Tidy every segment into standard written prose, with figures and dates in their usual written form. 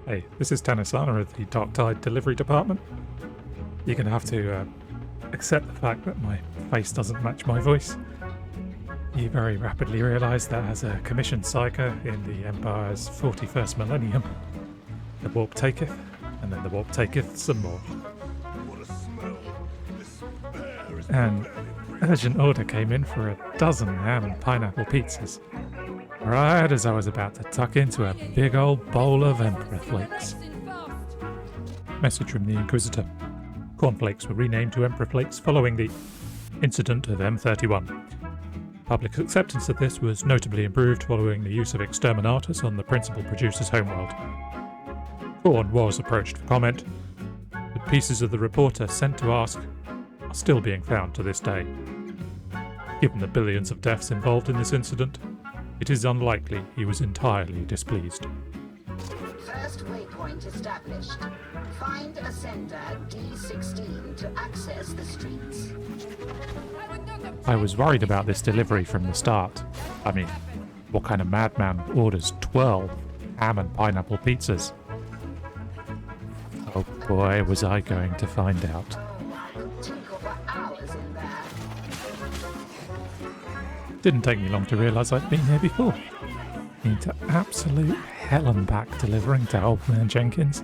Hey, this is Tanissana of the Darktide delivery department. You're going to have to accept the fact that my face doesn't match my voice. You very rapidly realise that as a commissioned Psyker in the Empire's 41st millennium, the warp taketh, and then the warp taketh some more. An urgent order came in for a dozen ham and pineapple pizzas, right as I was about to tuck into a big old bowl of Emperor Flakes. Message from the Inquisitor. Cornflakes were renamed to Emperor Flakes following the incident of M31. Public acceptance of this was notably improved following the use of exterminatus on the principal producer's homeworld. Corn was approached for comment, but pieces of the reporter sent to ask are still being found to this day. Given the billions of deaths involved in this incident, it is unlikely he was entirely displeased. First waypoint established. Find ascender D16 to access the streets. I was worried about this delivery from the start. I mean, what kind of madman orders 12 ham and pineapple pizzas? Oh boy, was I going to find out. I could tinkle for hours in there. Didn't take me long to realise I'd been here before. Into absolute hell and back delivering to Old Man Jenkins.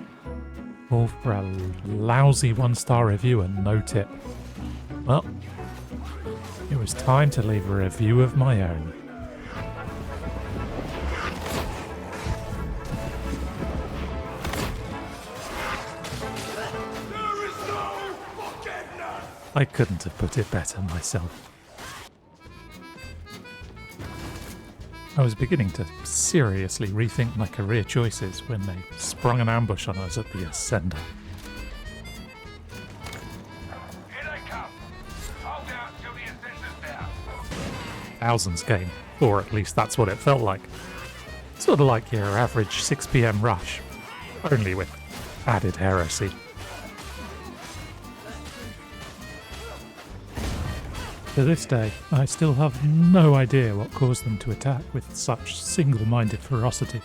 All for a lousy 1-star review and no tip. Well, it was time to leave a review of my own. I couldn't have put it better myself. I was beginning to seriously rethink my career choices when they sprung an ambush on us at the Ascender. Here they come. Hold out till the Ascender's down. Thousands came, or at least that's what it felt like. Sort of like your average 6 PM rush, only with added heresy. To this day, I still have no idea what caused them to attack with such single-minded ferocity.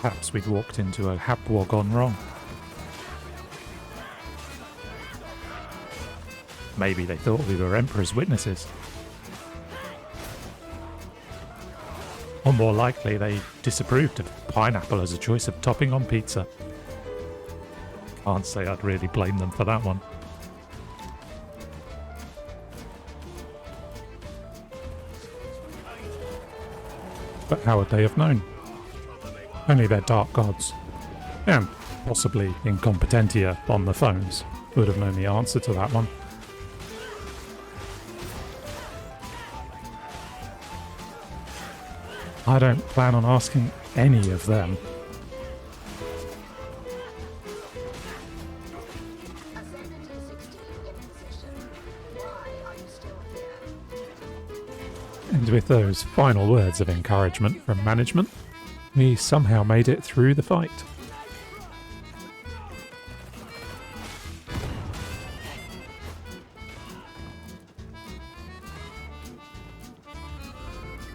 Perhaps we'd walked into a hap war gone wrong. Maybe they thought we were Emperor's witnesses. Or more likely, they disapproved of pineapple as a choice of topping on pizza. Can't say I'd really blame them for that one. But how would they have known? Only their dark gods, and possibly Incompetentia on the phones, would have known the answer to that one. I don't plan on asking any of them. Ascender D16 in position. Why are you still here? And with those final words of encouragement from management, we somehow made it through the fight.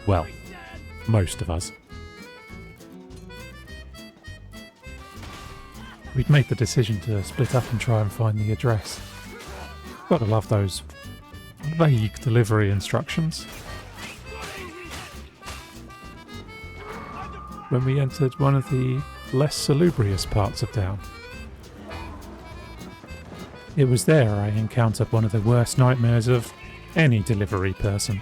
Well, most of us. We'd made the decision to split up and try and find the address. Gotta love those vague delivery instructions. When we entered one of the less salubrious parts of town. It was there I encountered one of the worst nightmares of any delivery person.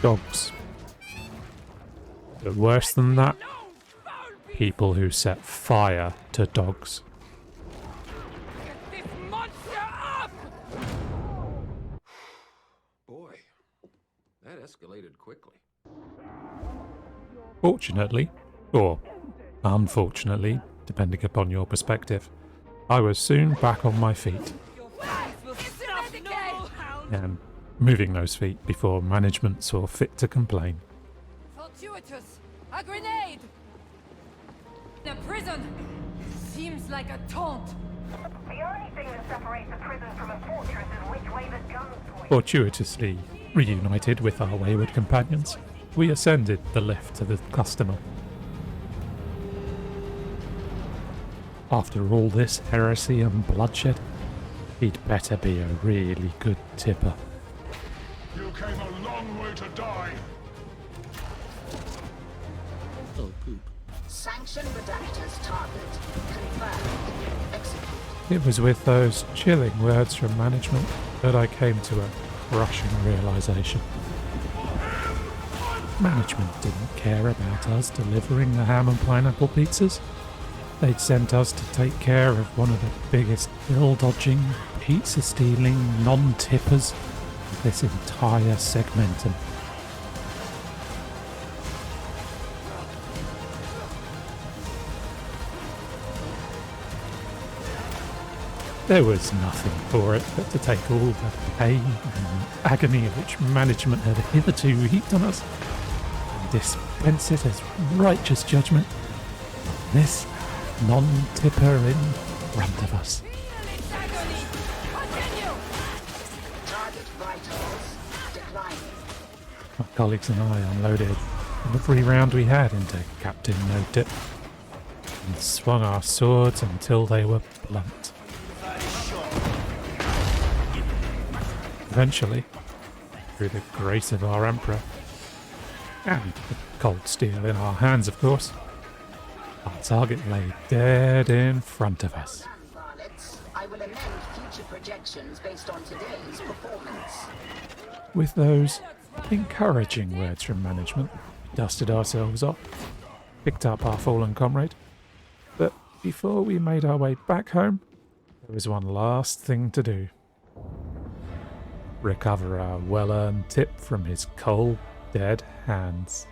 Dogs. But worse than that, people who set fire to dogs. Get this monster up! Boy, that escalated quickly. Fortunately, or unfortunately, depending upon your perspective, I was soon back on my feet, and moving those feet before management saw fit to complain. Fortuitous! A grenade! The prison seems like a taunt. The only thing that separates a prison from a fortress is which way the guns point. Fortuitously reunited with our wayward companions, we ascended the lift to the customer. After all this heresy and bloodshed, he'd better be a really good tipper. You came a long way to die. Oh, poop. Sanction redactors target. Confirmed. Execute. It was with those chilling words from management that I came to a crushing realization. Management didn't care about us delivering the ham and pineapple pizzas. They'd sent us to take care of one of the biggest bill-dodging, pizza-stealing non-tippers of this entire segmentum. There was nothing for it but to take all the pain and agony which management had hitherto heaped on us and dispense it as righteous judgment. This non-tipper in front of us. Target vitals declining. My colleagues and I unloaded every round we had into Captain No Tip and swung our swords until they were blunt. Eventually, through the grace of our Emperor, and the cold steel in our hands of course, our target lay dead in front of us. Varlets, I will amend future projections based on today's performance. With those encouraging words from management, we dusted ourselves off, picked up our fallen comrade, but before we made our way back home, there was one last thing to do. Recover our well-earned tip from his cold, dead hands.